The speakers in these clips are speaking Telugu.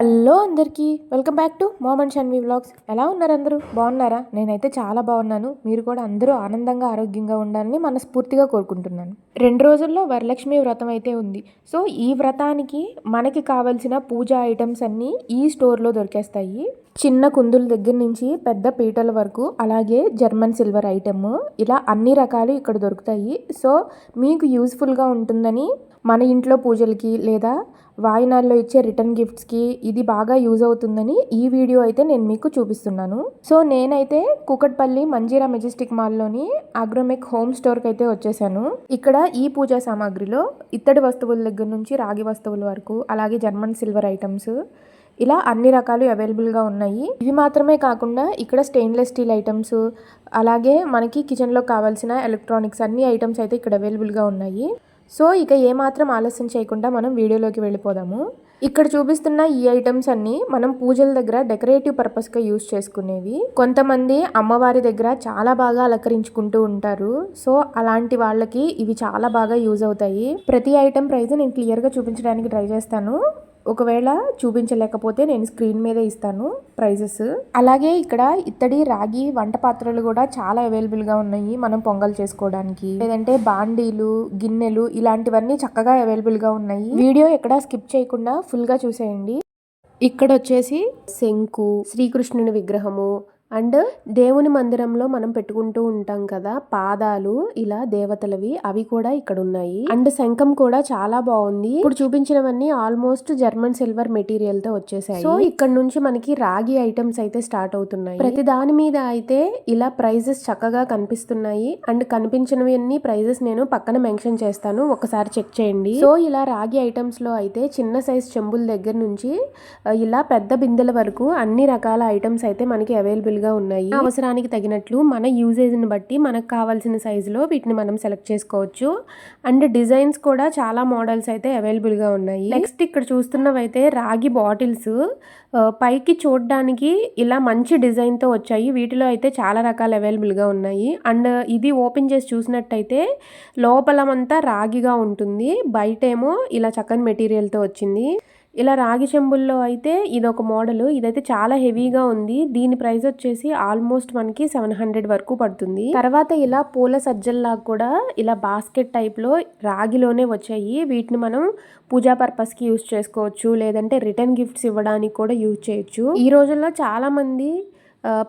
హలో అందరికీ welcome back to mom and Shanvi vlogs. ఎలా ఉన్నారు అందరూ? బాగున్నారా? నేనైతే చాలా బాగున్నాను. మీరు కూడా అందరూ ఆనందంగా ఆరోగ్యంగా ఉండాలని మనస్ఫూర్తిగా కోరుకుంటున్నాను. 2 రోజుల్లో వరలక్ష్మి వ్రతం అయితే ఉంది. సో ఈ వ్రతానికి మనకి కావాల్సిన పూజా ఐటమ్స్ అన్నీ ఈ స్టోర్లో దొరికేస్తాయి. చిన్న కుందుల దగ్గర నుంచి పెద్ద పీటల వరకు, అలాగే జర్మన్ సిల్వర్ ఐటమ్, ఇలా అన్ని రకాలు ఇక్కడ దొరుకుతాయి. సో మీకు యూస్ఫుల్గా ఉంటుందని మన ఇంట్లో పూజలకి లేదా వాయినాల్లో ఇచ్చే రిటర్న్ గిఫ్ట్స్కి ఇది బాగా యూజ్ అవుతుందని ఈ వీడియో అయితే నేను మీకు చూపిస్తున్నాను. సో నేనైతే కూకట్పల్లి మంజీరా మెజెస్టిక్ మాల్లోని అగ్రోమెక్ హోమ్ స్టోర్కి అయితే వచ్చేసాను. ఇక్కడ ఈ పూజా సామాగ్రిలో ఇత్తడి వస్తువుల దగ్గర నుంచి రాగి వస్తువుల వరకు, అలాగే జర్మన్ సిల్వర్ ఐటమ్స్, ఇలా అన్ని రకాలు అవైలబుల్గా ఉన్నాయి. ఇవి మాత్రమే కాకుండా ఇక్కడ స్టెయిన్లెస్ స్టీల్ ఐటమ్స్, అలాగే మనకి కిచెన్లో కావాల్సిన ఎలక్ట్రానిక్స్ అన్ని ఐటమ్స్ అయితే ఇక్కడ అవైలబుల్గా ఉన్నాయి. సో ఇక ఏమాత్రం ఆలస్యం చేయకుండా మనం వీడియోలోకి వెళ్ళిపోదాము. ఇక్కడ చూపిస్తున్న ఈ ఐటమ్స్ అన్ని మనం పూజల దగ్గర డెకరేటివ్ పర్పస్గా యూజ్ చేసుకునేవి. కొంతమంది అమ్మవారి దగ్గర చాలా బాగా అలంకరించుకుంటూ ఉంటారు. సో అలాంటి వాళ్ళకి ఇవి చాలా బాగా యూజ్ అవుతాయి. ప్రతి ఐటమ్ ప్రైస్ నేను క్లియర్గా చూపించడానికి ట్రై చేస్తాను. ఒకవేళ చూపించలేకపోతే నేను స్క్రీన్ మీద ఇస్తాను ప్రైజెస్. అలాగే ఇక్కడ ఇత్తడి రాగి వంట పాత్రలు కూడా చాలా అవైలబుల్గా ఉన్నాయి. మనం పొంగల్ చేసుకోవడానికి, లేదంటే బాండీలు, గిన్నెలు, ఇలాంటివన్నీ చక్కగా అవైలబుల్గా ఉన్నాయి. వీడియో ఎక్కడా స్కిప్ చేయకుండా ఫుల్గా చూసేయండి. ఇక్కడ వచ్చేసి శంకు, శ్రీకృష్ణుని విగ్రహము, అండ్ దేవుని మందిరంలో మనం పెట్టుకుంటూ ఉంటాం కదా పాదాలు, ఇలా దేవతలవి, అవి కూడా ఇక్కడ ఉన్నాయి. అండ్ శంఖం కూడా చాలా బాగుంది. ఇప్పుడు చూపించినవన్నీ ఆల్మోస్ట్ జర్మన్ సిల్వర్ మెటీరియల్ తో వచ్చేసాయి. సో ఇక్కడ నుంచి మనకి రాగి ఐటమ్స్ అయితే స్టార్ట్ అవుతున్నాయి. ప్రతి దాని మీద అయితే ఇలా ప్రైజెస్ చక్కగా కనిపిస్తున్నాయి. అండ్ కనిపించినవి అన్ని ప్రైజెస్ నేను పక్కన మెన్షన్ చేస్తాను, ఒకసారి చెక్ చేయండి. సో ఇలా రాగి ఐటమ్స్ లో అయితే చిన్న సైజ్ చెంబుల దగ్గర నుంచి ఇలా పెద్ద బిందెల వరకు అన్ని రకాల ఐటమ్స్ అయితే మనకి అవైలబుల్ గా ఉన్నాయి. అవసరానికి తగినట్లు మన యూజేజ్ ని బట్టి మనకు కావాల్సిన సైజులో వీటిని మనం సెలెక్ట్ చేసుకోవచ్చు. అండ్ డిజైన్స్ కూడా చాలా మోడల్స్ అయితే అవైలబుల్ గా ఉన్నాయి. నెక్స్ట్ ఇక్కడ చూస్తున్నవైతే రాగి బాటిల్స్, పైకి చూడడానికి ఇలా మంచి డిజైన్ తో వచ్చాయి. వీటిలో అయితే చాలా రకాలు అవైలబుల్ గా ఉన్నాయి. అండ్ ఇది ఓపెన్ చేసి చూసినట్టయితే లోపలమంతా రాగిగా ఉంటుంది, బయటేమో ఇలా చక్కని మెటీరియల్ తో వచ్చింది. ఇలా రాగి చెంబుల్లో అయితే ఇదొక మోడల్, ఇదైతే చాలా హెవీగా ఉంది. దీని ప్రైస్ వచ్చేసి ఆల్మోస్ట్ మనకి 700 వరకు పడుతుంది. తర్వాత ఇలా పూల సజ్జల్లాగా కూడా ఇలా బాస్కెట్ టైప్ లో రాగిలోనే వచ్చాయి. వీటిని మనం పూజా పర్పస్ కి యూజ్ చేసుకోవచ్చు, లేదంటే రిటర్న్ గిఫ్ట్స్ ఇవ్వడానికి కూడా యూజ్ చేయొచ్చు. ఈ రోజుల్లో చాలా మంది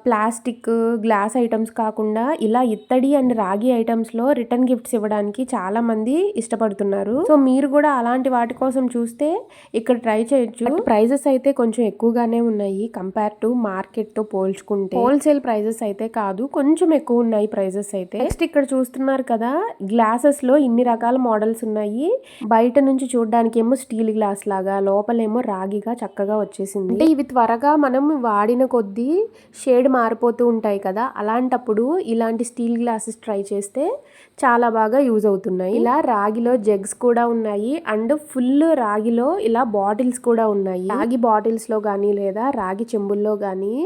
ప్లాస్టిక్, గ్లాస్ ఐటమ్స్ కాకుండా ఇలా ఇత్తడి అండ్ రాగి ఐటమ్స్లో రిటర్న్ గిఫ్ట్స్ ఇవ్వడానికి చాలా మంది ఇష్టపడుతున్నారు. సో మీరు కూడా అలాంటి వాటి కోసం చూస్తే ఇక్కడ ట్రై చేయొచ్చు. ప్రైజెస్ అయితే కొంచెం ఎక్కువగానే ఉన్నాయి కంపేర్ టు మార్కెట్తో పోల్చుకుంటే. హోల్సేల్ ప్రైజెస్ అయితే కాదు, కొంచెం ఎక్కువ ఉన్నాయి ప్రైజెస్ అయితే. నెక్స్ట్ ఇక్కడ చూస్తున్నారు కదా, గ్లాసెస్లో ఇన్ని రకాల మోడల్స్ ఉన్నాయి. బయట నుంచి చూడడానికి ఏమో స్టీల్ గ్లాస్ లాగా, లోపలేమో రాగిగా చక్కగా వచ్చేసింది. అంటే ఇవి త్వరగా మనం వాడిన కొద్దీ షేడ్ మారిపోతూ ఉంటాయి కదా, అలాంటప్పుడు ఇలాంటి స్టీల్ గ్లాసెస్ ట్రై చేస్తే చాలా బాగా యూజ్ అవుతున్నాయి. ఇలా రాగిలో జగ్స్ కూడా ఉన్నాయి, అండ్ ఫుల్ రాగిలో ఇలా బాటిల్స్ కూడా ఉన్నాయి. రాగి బాటిల్స్ లో కానీ లేదా రాగి చెంబుల్లో కానీ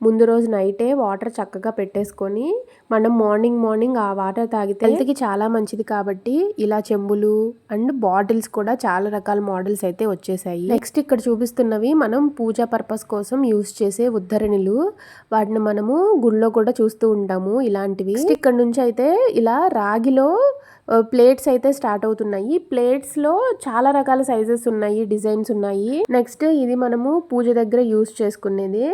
ముందు రోజు నైటే వాటర్ చక్కగా పెట్టేసుకొని మనం మార్నింగ్ ఆ వాటర్ తాగితే హెల్త్కి చాలా మంచిది. కాబట్టి ఇలా చెంబులు అండ్ బాటిల్స్ కూడా చాలా రకాల మోడల్స్ అయితే వచ్చేసాయి. నెక్స్ట్ ఇక్కడ చూపిస్తున్నవి మనం పూజా పర్పస్ కోసం యూజ్ చేసే ఉద్ధరణిలు. వాటిని మనము గుళ్ళో కూడా చూస్తూ ఉంటాము ఇలాంటివి. ఇక్కడ నుంచి అయితే ఇలా రాగిలో ప్లేట్స్ అయితే స్టార్ట్ అవుతున్నాయి. ప్లేట్స్ లో చాలా రకాల సైజెస్ ఉన్నాయి, డిజైన్స్ ఉన్నాయి. నెక్స్ట్ ఇది మనము పూజ దగ్గర యూజ్ చేసుకునేది.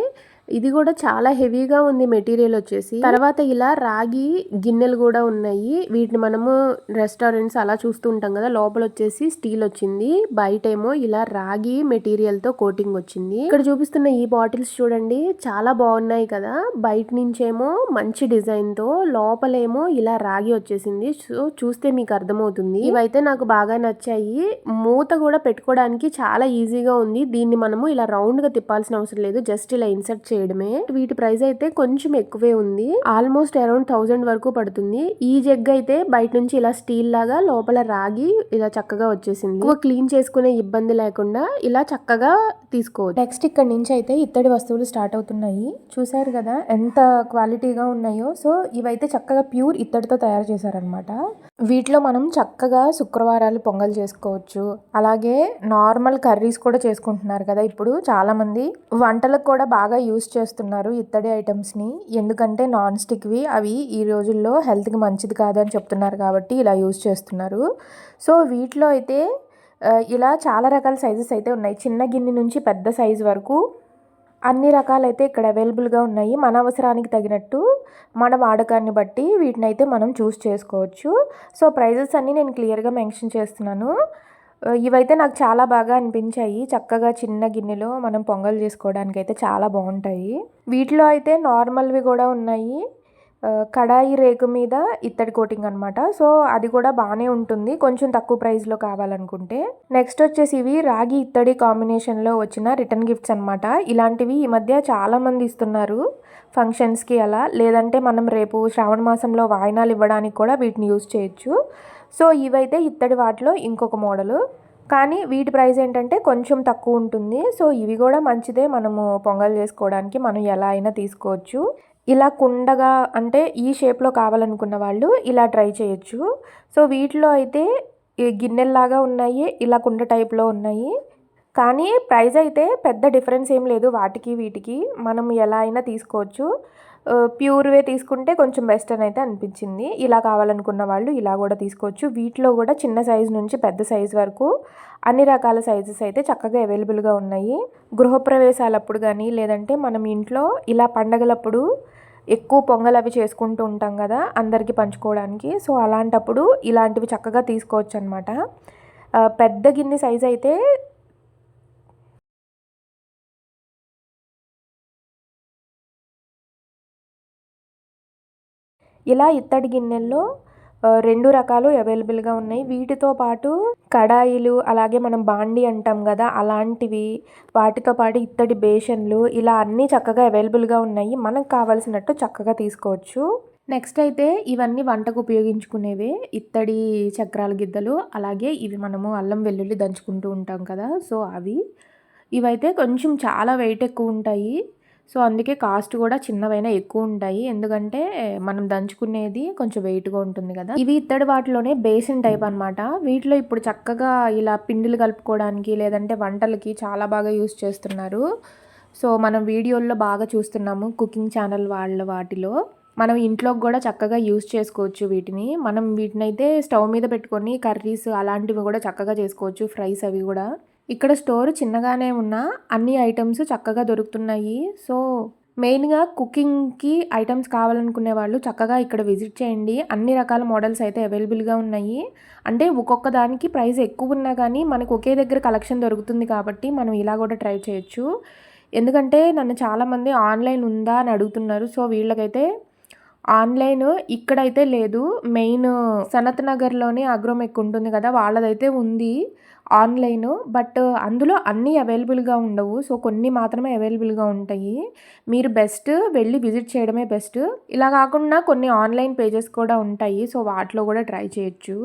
ఇది కూడా చాలా హెవీగా ఉంది మెటీరియల్ వచ్చేసి. తర్వాత ఇలా రాగి గిన్నెలు కూడా ఉన్నాయి. వీటిని మనము రెస్టారెంట్స్ అలా చూస్తూ ఉంటాం కదా, లోపల వచ్చేసి స్టీల్ వచ్చింది, బయటేమో ఇలా రాగి మెటీరియల్ తో కోటింగ్ వచ్చింది. ఇక్కడ చూపిస్తున్న ఈ బాటిల్స్ చూడండి, చాలా బాగున్నాయి కదా. బయట నుంచేమో మంచి డిజైన్ తో, లోపలేమో ఇలా రాగి వచ్చేసింది. సో చూస్తే మీకు అర్థమవుతుంది. ఇవైతే నాకు బాగా నచ్చాయి. మూత కూడా పెట్టుకోవడానికి చాలా ఈజీగా ఉంది. దీన్ని మనము ఇలా రౌండ్ గా తిప్పాల్సిన అవసరం లేదు, జస్ట్ ఇలా ఇన్సర్ట్ చేయడమే. వీటి ప్రైస్ అయితే కొంచెం ఎక్కువే ఉంది, ఆల్మోస్ట్ అరౌండ్ 1000 వరకు పడుతుంది. ఈ జగ్ అయితే బయట నుంచి ఇలా స్టీల్ లాగా, లోపల రాగి ఇలా చక్కగా వచ్చేసింది. క్లీన్ చేసుకునే ఇబ్బంది లేకుండా ఇలా చక్కగా తీసుకోవచ్చు. నెక్స్ట్ ఇక్కడ నుంచి అయితే ఇత్తడి వస్తువులు స్టార్ట్ అవుతున్నాయి. చూసారు కదా ఎంత క్వాలిటీగా ఉన్నాయో. సో ఇవైతే చక్కగా ప్యూర్ ఇత్తడితో తయారు చేశారనమాట. వీటిలో మనం చక్కగా శుక్రవారాలు పొంగల్ చేసుకోవచ్చు. అలాగే నార్మల్ కర్రీస్ కూడా చేసుకుంటున్నారు కదా ఇప్పుడు చాలా మంది. వంటలకు కూడా బాగా యూస్ చేస్తున్నారు ఇత్తడి ఐటమ్స్ ని. ఎందుకంటే నాన్ స్టిక్వి అవి ఈ రోజుల్లో హెల్త్ కి మంచిది కాదని చెప్తున్నారు కాబట్టి ఇలా యూస్ చేస్తున్నారు. సో వీటిలో అయితే ఇలా చాలా రకాల సైజెస్ అయితే ఉన్నాయి. చిన్న గిన్నె నుంచి పెద్ద సైజు వరకు అన్ని రకాలైతే ఇక్కడ అవైలబుల్గా ఉన్నాయి. మన అవసరానికి తగినట్టు మన వాడకాన్ని బట్టి వీటిని అయితే మనం చూస్ చేసుకోవచ్చు. సో ప్రైజెస్ అన్నీ నేను క్లియర్గా మెన్షన్ చేస్తున్నాను. ఇవైతే నాకు చాలా బాగా అనిపించాయి. చక్కగా చిన్న గిన్నెలో మనం పొంగల్ చేసుకోవడానికి అయితే చాలా బాగుంటాయి. వీటిలో అయితే నార్మల్వి కూడా ఉన్నాయి. కడాయి రేకు మీద ఇత్తడి కోటింగ్ అనమాట. సో అది కూడా బాగానే ఉంటుంది కొంచెం తక్కువ ప్రైస్లో కావాలనుకుంటే. నెక్స్ట్ వచ్చేసి ఇవి రాగి ఇత్తడి కాంబినేషన్లో వచ్చిన రిటర్న్ గిఫ్ట్స్ అనమాట. ఇలాంటివి ఈ మధ్య చాలా మంది ఇస్తున్నారు ఫంక్షన్స్కి అలా, లేదంటే మనం రేపు శ్రావణ మాసంలో వాయినాలు ఇవ్వడానికి కూడా వీటిని యూజ్ చేయొచ్చు. సో ఇవైతే ఇత్తడి వాటిలో ఇంకొక మోడలు, కానీ వీటి ప్రైస్ ఏంటంటే కొంచెం తక్కువ ఉంటుంది. సో ఇవి కూడా మంచిదే, మనము పొంగల్ చేసుకోవడానికి మనం ఎలా అయినా తీసుకోవచ్చు. ఇలా కుండగా అంటే ఈ షేప్లో కావాలనుకున్న వాళ్ళు ఇలా ట్రై చేయొచ్చు. సో వీటిలో అయితే గిన్నెల్లాగా ఉన్నాయి, ఇలా కుండ టైప్లో ఉన్నాయి. కానీ ప్రైస్ అయితే పెద్ద డిఫరెన్స్ ఏం లేదు వాటికి వీటికి, మనం ఎలా అయినా తీసుకోవచ్చు. ప్యూర్వే తీసుకుంటే కొంచెం బెస్ట్ అని అయితే అనిపించింది. ఇలా కావాలనుకున్న వాళ్ళు ఇలా కూడా తీసుకోవచ్చు. వీటిలో కూడా చిన్న సైజు నుంచి పెద్ద సైజు వరకు అన్ని రకాల సైజెస్ అయితే చక్కగా అవైలబుల్గా ఉన్నాయి. గృహప్రవేశాలప్పుడు కానీ, లేదంటే మనం ఇంట్లో ఇలా పండగలప్పుడు ఎక్కువ పొంగల్ అవి చేసుకుంటూ ఉంటాం కదా అందరికీ పంచుకోవడానికి. సో అలాంటప్పుడు ఇలాంటివి చక్కగా తీసుకోవచ్చు అనమాట. పెద్ద గిన్నె సైజ్ అయితే ఇలా ఇత్తడి గిన్నెల్లో 2 రకాలు అవైలబుల్గా ఉన్నాయి. వీటితో పాటు కడాయిలు, అలాగే మనం బాండి అంటాం కదా అలాంటివి, వాటితో పాటు ఇత్తడి బేషన్లు, ఇలా అన్నీ చక్కగా అవైలబుల్గా ఉన్నాయి. మనకు కావాల్సినట్టు చక్కగా తీసుకోవచ్చు. నెక్స్ట్ అయితే ఇవన్నీ వంటకు ఉపయోగించుకునేవే ఇత్తడి చక్రాల గిద్దలు. అలాగే ఇవి మనము అల్లం వెల్లుల్లి దంచుకుంటూ ఉంటాం కదా, సో అవి. ఇవైతే కొంచెం చాలా వెయిట్ ఎక్కువ ఉంటాయి. సో అందుకే కాస్ట్ కూడా చిన్నవైనా ఎక్కువ ఉంటాయి, ఎందుకంటే మనం దంచుకునేది కొంచెం వెయిట్గా ఉంటుంది కదా. ఇవి ఇత్తడి వాటిలోనే బేసిన్ టైప్ అనమాట. వీటిలో ఇప్పుడు చక్కగా ఇలా పిండిలు కలుపుకోవడానికి, లేదంటే వంటలకి చాలా బాగా యూస్ చేస్తున్నారు. సో మనం వీడియోల్లో బాగా చూస్తున్నాము కుకింగ్ ఛానల్ వాళ్ళ వాటిలో. మనం ఇంట్లోకి కూడా చక్కగా యూస్ చేసుకోవచ్చు వీటిని. మనం వీటినైతే స్టవ్ మీద పెట్టుకొని కర్రీస్ అలాంటివి కూడా చక్కగా చేసుకోవచ్చు, ఫ్రైస్ అవి కూడా. ఇక్కడ స్టోర్ చిన్నగానే ఉన్నా అన్ని ఐటమ్స్ చక్కగా దొరుకుతున్నాయి. సో మెయిన్గా కుకింగ్కి ఐటమ్స్ కావాలనుకునే వాళ్ళు చక్కగా ఇక్కడ విజిట్ చేయండి. అన్ని రకాల మోడల్స్ అయితే అవైలబుల్గా ఉన్నాయి. అంటే ఒక్కొక్క దానికి ప్రైస్ ఎక్కువ ఉన్నా కానీ మనకు ఒకే దగ్గర కలెక్షన్ దొరుకుతుంది కాబట్టి మనం ఇలా కూడా ట్రై చేయొచ్చు. ఎందుకంటే నన్ను చాలామంది ఆన్లైన్ ఉందా అని అడుగుతున్నారు. సో వీళ్ళకైతే ఆన్లైన్ ఇక్కడైతే లేదు. మెయిన్ సనత్ నగర్లోనే అగ్రోమెక్ ఉంటుంది కదా, వాళ్ళదైతే ఉంది ఆన్లైన్. బట్ అందులో అన్నీ అవైలబుల్గా ఉండవు. సో కొన్ని మాత్రమే అవైలబుల్గా ఉంటాయి. మీరు బెస్ట్ వెళ్ళి విజిట్ చేయడమే బెస్ట్. ఇలా కాకుండా కొన్ని ఆన్లైన్ పేజెస్ కూడా ఉంటాయి. సో వాటిలో కూడా ట్రై చేయొచ్చు.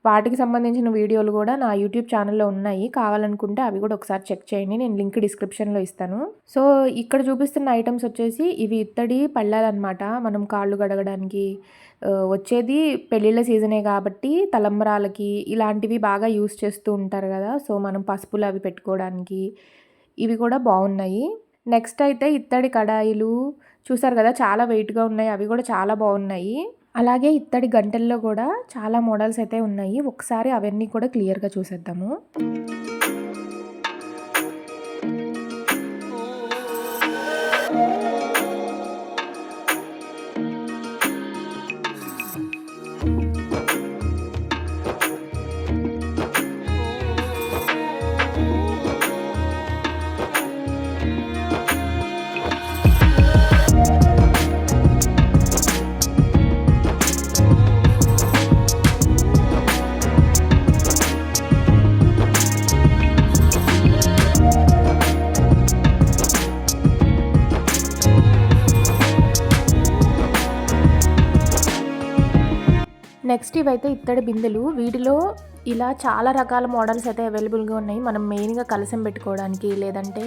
వాటికి సంబంధించిన వీడియోలు కూడా నా యూట్యూబ్ ఛానల్లో ఉన్నాయి, కావాలనుకుంటే అవి కూడా ఒకసారి చెక్ చేయండి. నేను లింక్ డిస్క్రిప్షన్లో ఇస్తాను. సో ఇక్కడ చూపిస్తున్న ఐటమ్స్ వచ్చేసి ఇవి ఇత్తడి పళ్ళాలన్నమాట. మనం కాళ్ళు కడగడానికి వచ్చేది పెళ్ళిళ్ళ సీజనే కాబట్టి తలంబరాలకి ఇలాంటివి బాగా యూస్ చేస్తూ ఉంటారు కదా. సో మనం పసుపులు అవి పెట్టుకోవడానికి ఇవి కూడా బాగున్నాయి. నెక్స్ట్ అయితే ఇత్తడి కడాయిలు చూసారు కదా, చాలా వెయిట్గా ఉన్నాయి, అవి కూడా చాలా బాగున్నాయి. అలాగే ఇత్తడి గంటల్లో కూడా చాలా మోడల్స్ అయితే ఉన్నాయి. ఒకసారి అవన్నీ కూడా క్లియర్గా చూసేద్దాము. నెక్స్ట్ ఇవైతే ఇత్తడి బిందెలు. వీటిలో ఇలా చాలా రకాల మోడల్స్ అయితే అవైలబుల్గా ఉన్నాయి. మనం మెయిన్గా కలశం పెట్టుకోవడానికి, లేదంటే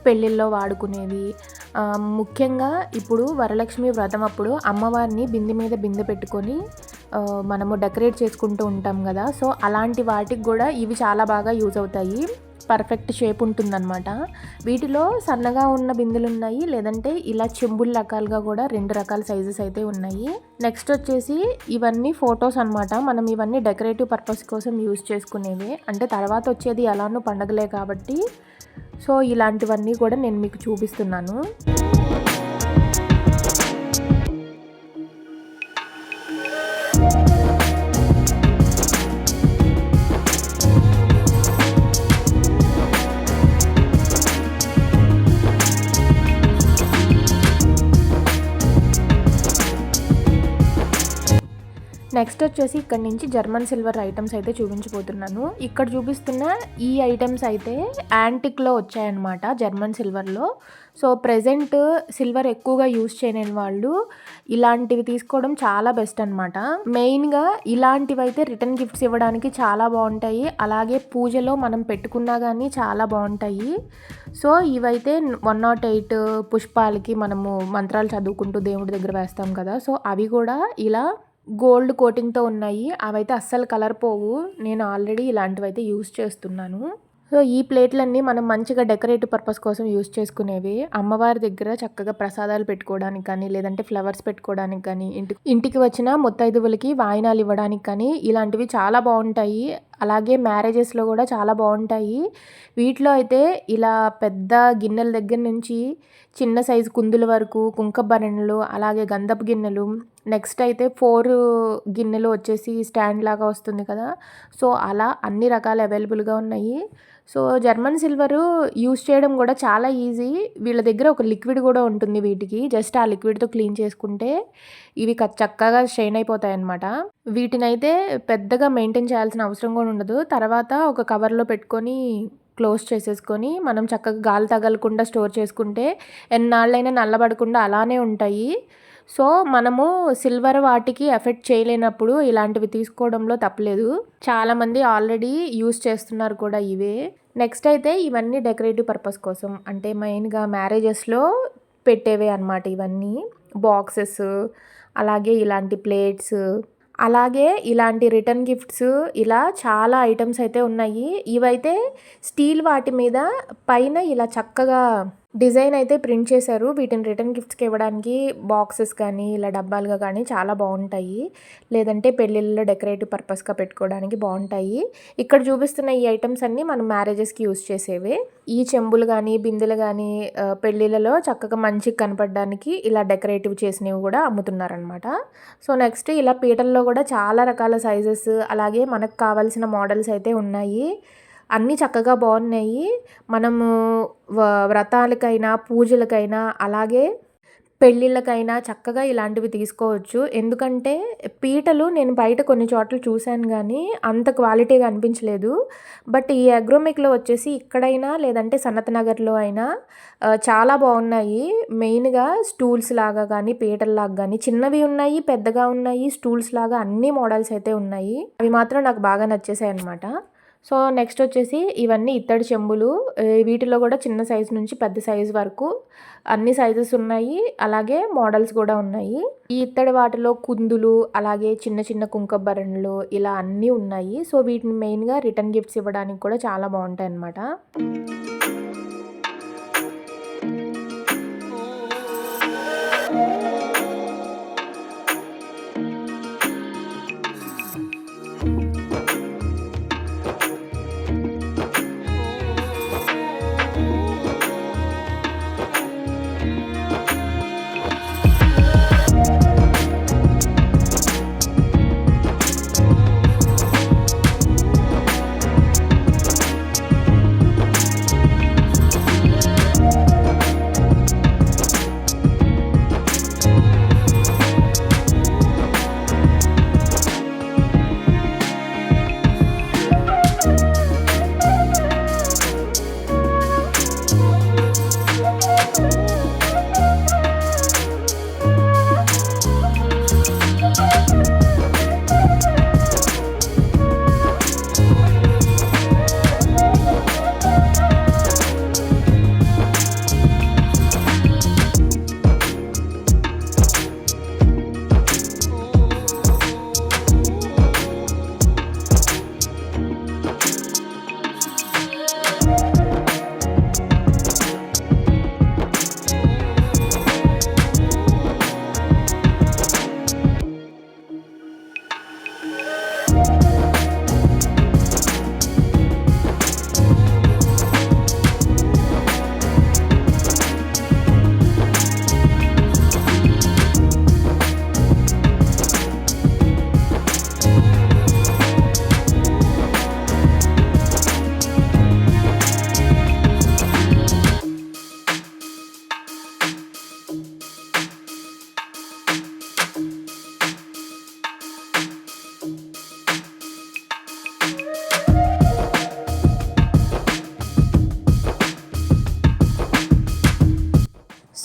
పెళ్ళిళ్ళలో వాడుకునేవి. ముఖ్యంగా ఇప్పుడు వరలక్ష్మి వ్రతం అప్పుడు అమ్మవారిని బిందె మీద బిందె పెట్టుకొని మనము డెకరేట్ చేసుకుంటూ ఉంటాం కదా. సో అలాంటి వాటికి కూడా ఇవి చాలా బాగా యూజ్ అవుతాయి. పర్ఫెక్ట్ షేప్ ఉంటుందన్నమాట. వీటిలో సన్నగా ఉన్న బిందెలు ఉన్నాయి, లేదంటే ఇలా చెంబుల రకాలుగా కూడా 2 రకాల సైజెస్ అయితే ఉన్నాయి. నెక్స్ట్ వచ్చేసి ఇవన్నీ ఫొటోస్ అనమాట. మనం ఇవన్నీ డెకరేటివ్ పర్పస్ కోసం యూజ్ చేసుకునేవి. అంటే తర్వాత వచ్చేది ఎలానో పండగలే కాబట్టి సో ఇలాంటివన్నీ కూడా నేను మీకు చూపిస్తున్నాను. నెక్స్ట్ వచ్చేసి ఇక్కడ నుంచి జర్మన్ సిల్వర్ ఐటమ్స్ అయితే చూపించబోతున్నాను. ఇక్కడ చూపిస్తున్న ఈ ఐటమ్స్ అయితే యాంటిక్లో వచ్చాయన్నమాట, జర్మన్ సిల్వర్లో. సో ప్రెజెంట్ సిల్వర్ ఎక్కువగా యూజ్ చేయలేని వాళ్ళు ఇలాంటివి తీసుకోవడం చాలా బెస్ట్ అనమాట. మెయిన్గా ఇలాంటివి అయితే రిటర్న్ గిఫ్ట్స్ ఇవ్వడానికి చాలా బాగుంటాయి. అలాగే పూజలో మనం పెట్టుకున్నా కానీ చాలా బాగుంటాయి. సో ఇవైతే 108 పుష్పాలకి మనము మంత్రాలు చదువుకుంటూ దేవుడి దగ్గర వేస్తాం కదా. సో అవి కూడా ఇలా గోల్డ్ కోటింగ్తో ఉన్నాయి. అవైతే అస్సలు కలర్ పోవు. నేను ఆల్రెడీ ఇలాంటివైతే యూజ్ చేస్తున్నాను. సో ఈ ప్లేట్లన్నీ మనం మంచిగా డెకరేటివ్ పర్పస్ కోసం యూజ్ చేసుకునేవి. అమ్మవారి దగ్గర చక్కగా ప్రసాదాలు పెట్టుకోవడానికి కానీ, లేదంటే ఫ్లవర్స్ పెట్టుకోవడానికి కానీ, ఇంటికి వచ్చిన ముత్తైదువులకి వాయినాలు ఇవ్వడానికి కానీ ఇలాంటివి చాలా బాగుంటాయి. అలాగే మ్యారేజెస్లో కూడా చాలా బాగుంటాయి. వీటిలో అయితే ఇలా పెద్ద గిన్నెల దగ్గర నుంచి చిన్న సైజు కుందుల వరకు, కుంకభరణలు, అలాగే గంధపు గిన్నెలు, నెక్స్ట్ అయితే 4 గిన్నెలు వచ్చేసి స్టాండ్ లాగా వస్తుంది కదా. సో అలా అన్ని రకాలు అవైలబుల్గా ఉన్నాయి. సో జర్మన్ సిల్వరు యూస్ చేయడం కూడా చాలా ఈజీ. వీళ్ళ దగ్గర ఒక లిక్విడ్ కూడా ఉంటుంది వీటికి. జస్ట్ ఆ లిక్విడ్తో క్లీన్ చేసుకుంటే ఇవి చక్కగా షైన్ అయిపోతాయి అన్నమాట. వీటినైతే పెద్దగా మెయింటైన్ చేయాల్సిన అవసరం కూడా ఉండదు. తర్వాత ఒక కవర్లో పెట్టుకొని క్లోజ్ చేసేసుకొని మనం చక్కగా గాలి తగలకుండా స్టోర్ చేసుకుంటే ఎన్నాళ్ళైనా నల్లబడకుండా అలానే ఉంటాయి. సో మనము సిల్వర్ వాటికి ఎఫెక్ట్ చేయలేనప్పుడు ఇలాంటివి తీసుకోవడంలో తప్పలేదు. చాలామంది ఆల్రెడీ యూస్ చేస్తున్నారు కూడా ఇవే. నెక్స్ట్ అయితే ఇవన్నీ డెకరేటివ్ పర్పస్ కోసం, అంటే మెయిన్గా మ్యారేజెస్లో పెట్టేవే అన్నమాట. ఇవన్నీ బాక్సెస్, అలాగే ఇలాంటి ప్లేట్స్, అలాగే ఇలాంటి రిటర్న్ గిఫ్ట్స్, ఇలా చాలా ఐటమ్స్ అయితే ఉన్నాయి. ఇవైతే స్టీల్ వాటి మీద పైన ఇలా చక్కగా డిజైన్ అయితే ప్రింట్ చేశారు. వీటిని రిటర్న్ గిఫ్ట్స్కి ఇవ్వడానికి బాక్సెస్ కానీ ఇలా డబ్బాలుగా కానీ చాలా బాగుంటాయి. లేదంటే పెళ్ళిళ్ళలో డెకరేటివ్ పర్పస్గా పెట్టుకోవడానికి బాగుంటాయి. ఇక్కడ చూపిస్తున్న ఈ ఐటమ్స్ అన్నీ మనం మ్యారేజెస్కి యూజ్ చేసేవే. ఈ చెంబులు కానీ బిందెలు కానీ పెళ్ళిళ్ళలో చక్కగా మంచిగా కనపడడానికి ఇలా డెకరేటివ్ చేసినవి కూడా అమ్ముతున్నారనమాట. సో నెక్స్ట్ ఇలా పీటల్లో కూడా చాలా రకాల సైజెస్, అలాగే మనకు కావాల్సిన మోడల్స్ అయితే ఉన్నాయి. అన్నీ చక్కగా బాగున్నాయి. మనము వ్రతాలకైనా, పూజలకైనా, అలాగే పెళ్ళిళ్ళకైనా చక్కగా ఇలాంటివి తీసుకోవచ్చు. ఎందుకంటే పీటలు నేను బయట కొన్ని చోట్ల చూశాను కానీ అంత క్వాలిటీగా అనిపించలేదు. బట్ ఈ అగ్రోమిక్లో వచ్చేసి ఇక్కడైనా లేదంటే సనత్ నగర్లో అయినా చాలా బాగున్నాయి. మెయిన్గా స్టూల్స్ లాగా కానీ, పీటల్లాగా కానీ చిన్నవి ఉన్నాయి, పెద్దగా ఉన్నాయి, స్టూల్స్ లాగా అన్ని మోడల్స్ అయితే ఉన్నాయి. అవి మాత్రం నాకు బాగా నచ్చేసాయి అన్నమాట. సో నెక్స్ట్ వచ్చేసి ఇవన్నీ ఇత్తడి చెంబులు. వీటిలో కూడా చిన్న సైజు నుంచి పెద్ద సైజు వరకు అన్ని సైజెస్ ఉన్నాయి. అలాగే మోడల్స్ కూడా ఉన్నాయి. ఈ ఇత్తడి వాటిలో కుందులు, అలాగే చిన్న చిన్న కుంకభరణలు ఇలా అన్నీ ఉన్నాయి. సో వీటిని మెయిన్గా రిటర్న్ గిఫ్ట్స్ ఇవ్వడానికి కూడా చాలా బాగుంటాయి అన్నమాట.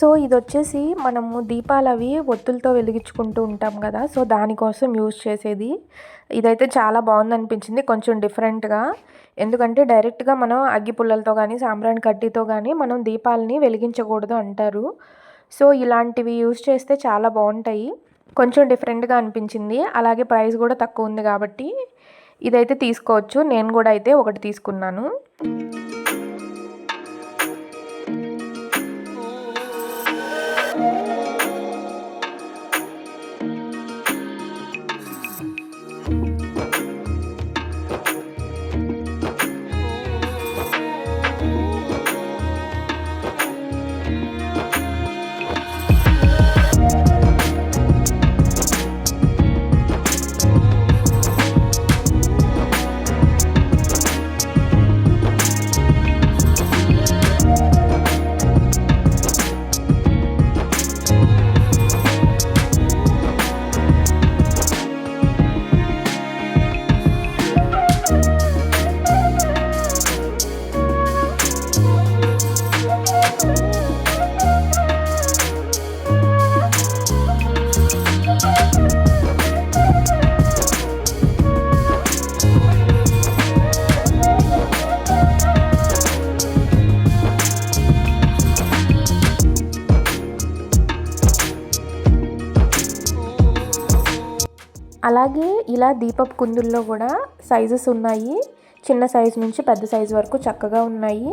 సో ఇదొచ్చేసి మనము దీపాలవి ఒత్తులతో వెలిగించుకుంటూ ఉంటాం కదా, సో దానికోసం యూజ్ చేసేది. ఇదైతే చాలా బాగుందనిపించింది, కొంచెం డిఫరెంట్గా. ఎందుకంటే డైరెక్ట్గా మనం అగ్గిపుల్లలతో కానీ సాంబ్రాణి కడ్డీతో కానీ మనం దీపాలని వెలిగించకూడదు అంటారు. సో ఇలాంటివి యూజ్ చేస్తే చాలా బాగుంటాయి. కొంచెం డిఫరెంట్గా అనిపించింది. అలాగే ప్రైస్ కూడా తక్కువ ఉంది కాబట్టి ఇదైతే తీసుకోవచ్చు. నేను కూడా అయితే ఒకటి తీసుకున్నాను. అలాగే ఇలా దీపపు కుందుల్లో కూడా సైజెస్ ఉన్నాయి. చిన్న సైజు నుంచి పెద్ద సైజు వరకు చక్కగా ఉన్నాయి.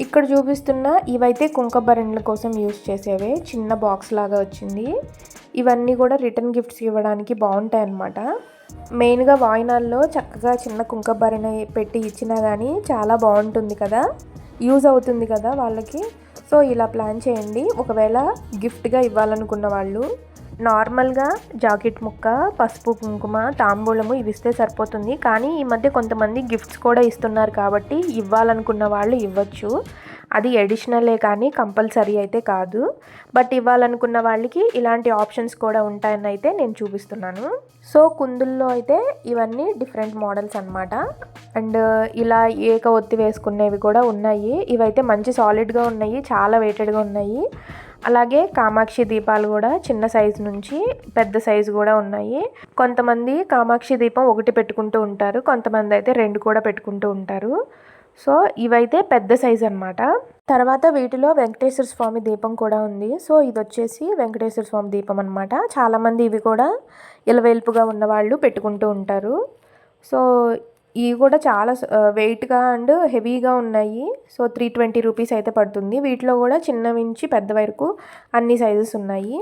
ఇక్కడ చూపిస్తున్న ఇవైతే కుంకుమబరణల కోసం యూజ్ చేసేవే, చిన్న బాక్స్ లాగా వచ్చింది. ఇవన్నీ కూడా రిటర్న్ గిఫ్ట్స్ ఇవ్వడానికి బాగుంటాయి అన్నమాట. మెయిన్గా వాయినాల్లో చక్కగా చిన్న కుంకుమబరణ పెట్టి ఇచ్చినా కానీ చాలా బాగుంటుంది కదా, యూజ్ అవుతుంది కదా వాళ్ళకి. సో ఇలా ప్లాన్ చేయండి. ఒకవేళ గిఫ్ట్గా ఇవ్వాలనుకున్న వాళ్ళు నార్మల్గా జాకెట్ ముక్క, పసుపు కుంకుమ, తాంబూలము ఇవి ఇస్తే సరిపోతుంది. కానీ ఈ మధ్య కొంతమంది గిఫ్ట్స్ కూడా ఇస్తున్నారు కాబట్టి ఇవ్వాలనుకున్న వాళ్ళు ఇవ్వచ్చు. అది ఎడిషనలే కానీ కంపల్సరీ అయితే కాదు. బట్ ఇవ్వాలనుకున్న వాళ్ళకి ఇలాంటి ఆప్షన్స్ కూడా ఉంటాయని అయితే నేను చూపిస్తున్నాను. సో కుందుల్లో అయితే ఇవన్నీ డిఫరెంట్ మోడల్స్ అన్నమాట. అండ్ ఇలా ఏక ఒత్తి వేసుకునేవి కూడా ఉన్నాయి. ఇవైతే మంచి సాలిడ్గా ఉన్నాయి, చాలా వెయిటెడ్గా ఉన్నాయి. అలాగే కామాక్షి దీపాలు కూడా చిన్న సైజు నుంచి పెద్ద సైజు కూడా ఉన్నాయి. కొంతమంది కామాక్షి దీపం ఒకటి పెట్టుకుంటూ ఉంటారు, కొంతమంది అయితే 2 కూడా పెట్టుకుంటూ ఉంటారు. సో ఇవైతే పెద్ద సైజు అన్నమాట. తర్వాత వీటిలో వెంకటేశ్వర స్వామి దీపం కూడా ఉంది. సో ఇది వచ్చేసి వెంకటేశ్వర స్వామి దీపం అన్నమాట. చాలామంది ఇవి కూడా ఇలవేల్పుగా ఉన్నవాళ్ళు పెట్టుకుంటూ ఉంటారు. సో ఇవి కూడా చాలా వెయిట్గా అండ్ హెవీగా ఉన్నాయి. సో 320 రూపీస్ అయితే పడుతుంది. వీటిలో కూడా చిన్న నుంచి పెద్ద వరకు అన్ని సైజెస్ ఉన్నాయి.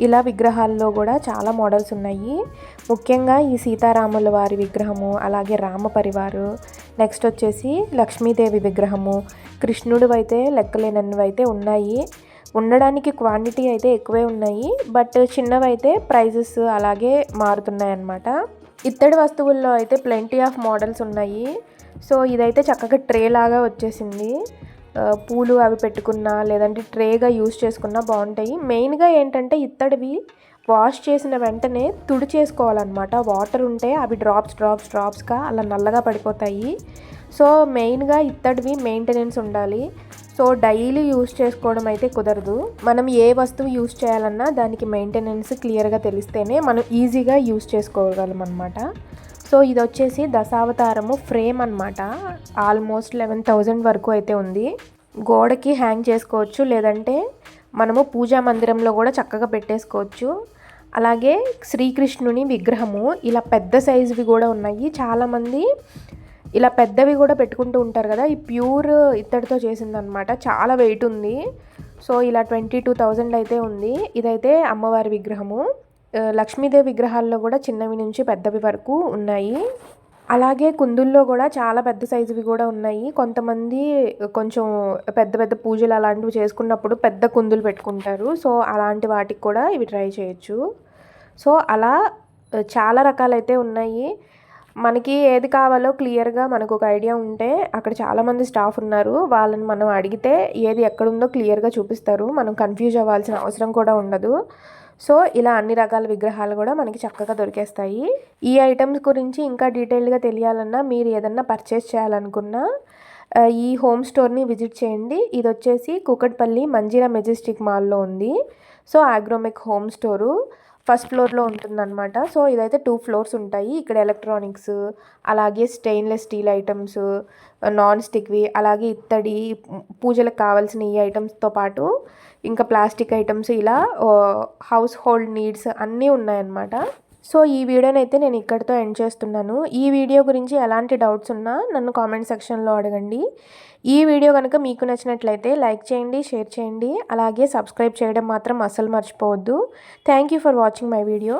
ఇలా విగ్రహాల్లో కూడా చాలా మోడల్స్ ఉన్నాయి. ముఖ్యంగా ఈ సీతారాముల వారి విగ్రహము, అలాగే రామ పరివారు, నెక్స్ట్ వచ్చేసి లక్ష్మీదేవి విగ్రహము, కృష్ణుడు అయితే లెక్కలేనన్నవి అయితే ఉన్నాయి. ఉండడానికి క్వాంటిటీ అయితే ఎక్కువే ఉన్నాయి, బట్ చిన్నవైతే ప్రైజెస్ అలాగే మారుతున్నాయి అన్నమాట. ఇత్తడి వస్తువుల్లో అయితే ప్లెంటీ ఆఫ్ మోడల్స్ ఉన్నాయి. సో ఇదైతే చక్కగా ట్రే లాగా వచ్చేసింది. పూలు అవి పెట్టుకున్నా లేదంటే ట్రేగా యూస్ చేసుకున్నా బాగుంటాయి. మెయిన్గా ఏంటంటే ఇత్తడివి వాష్ చేసిన వెంటనే తుడి చేసుకోవాలన్నమాట. వాటర్ ఉంటే అవి డ్రాప్స్గా అలా నల్లగా పడిపోతాయి. సో మెయిన్గా ఇత్తడివి మెయింటెనెన్స్ ఉండాలి. సో డైలీ యూస్ చేసుకోవడం అయితే కుదరదు. మనం ఏ వస్తువు యూస్ చేయాలన్నా దానికి మెయింటెనెన్స్ క్లియర్గా తెలిస్తేనే మనం ఈజీగా యూస్ చేసుకోగలం అన్నమాట. సో ఇది వచ్చేసి దశావతారము ఫ్రేమ్ అన్నమాట. ఆల్మోస్ట్ 11,000 వరకు అయితే ఉంది. గోడకి హ్యాంగ్ చేసుకోవచ్చు, లేదంటే మనము పూజా మందిరంలో కూడా చక్కగా పెట్టేసుకోవచ్చు. అలాగే శ్రీకృష్ణుని విగ్రహము ఇలా పెద్ద సైజువి కూడా ఉన్నాయి. చాలామంది ఇలా పెద్దవి కూడా పెట్టుకుంటూ ఉంటారు కదా. ఈ ప్యూర్ ఇత్తడితో చేసిందనమాట, చాలా వెయిట్ ఉంది. సో ఇలా 22,000 అయితే ఉంది. ఇదైతే అమ్మవారి విగ్రహము. లక్ష్మీదేవి విగ్రహాల్లో కూడా చిన్నవి నుంచి పెద్దవి వరకు ఉన్నాయి. అలాగే కుందుల్లో కూడా చాలా పెద్ద సైజువి కూడా ఉన్నాయి. కొంతమంది కొంచెం పెద్ద పెద్ద పూజలు అలాంటివి చేసుకున్నప్పుడు పెద్ద కుందులు పెట్టుకుంటారు. సో అలాంటి వాటికి కూడా ఇవి ట్రై చేయొచ్చు. సో అలా చాలా రకాలైతే ఉన్నాయి. మనకి ఏది కావాలో క్లియర్గా మనకు ఒక ఐడియా ఉంటే అక్కడ చాలామంది స్టాఫ్ ఉన్నారు, వాళ్ళని మనం అడిగితే ఏది ఎక్కడుందో క్లియర్గా చూపిస్తారు. మనం కన్ఫ్యూజ్ అవ్వాల్సిన అవసరం కూడా ఉండదు. సో ఇలా అన్ని రకాల విగ్రహాలు కూడా మనకి చక్కగా దొరికేస్తాయి. ఈ ఐటమ్స్ గురించి ఇంకా డీటెయిల్గా తెలియాలన్నా, మీరు ఏదన్నా పర్చేస్ చేయాలనుకున్నా ఈ హోమ్ స్టోర్ని విజిట్ చేయండి. ఇది వచ్చేసి కూకట్పల్లి మంజీరా మెజెస్టిక్ మాల్లో ఉంది. So Agromech home store first ఫ్లోర్లో ఉంటుందన్నమాట. సో ఇదైతే 2 ఫ్లోర్స్ ఉంటాయి. ఇక్కడ ఎలక్ట్రానిక్స్, అలాగే స్టెయిన్లెస్ స్టీల్ ఐటమ్స్, నాన్ స్టిక్వి, అలాగే ఇత్తడి పూజలకు కావాల్సిన ఈ ఐటమ్స్తో పాటు ఇంకా ప్లాస్టిక్ ఐటమ్స్, ఇలా హౌస్ హోల్డ్ నీడ్స్ అన్నీ ఉన్నాయన్నమాట. సో ఈ వీడియోనైతే నేను ఇక్కడితో ఎండ్ చేస్తున్నాను. ఈ వీడియో గురించి ఎలాంటి డౌట్స్ ఉన్నా నన్ను కామెంట్ సెక్షన్లో అడగండి. ఈ వీడియో కనుక మీకు నచ్చినట్లయితే లైక్ చేయండి, షేర్ చేయండి, అలాగే సబ్స్క్రైబ్ చేయడం మాత్రం అస్సలు మర్చిపోవద్దు. Thank you for watching my video.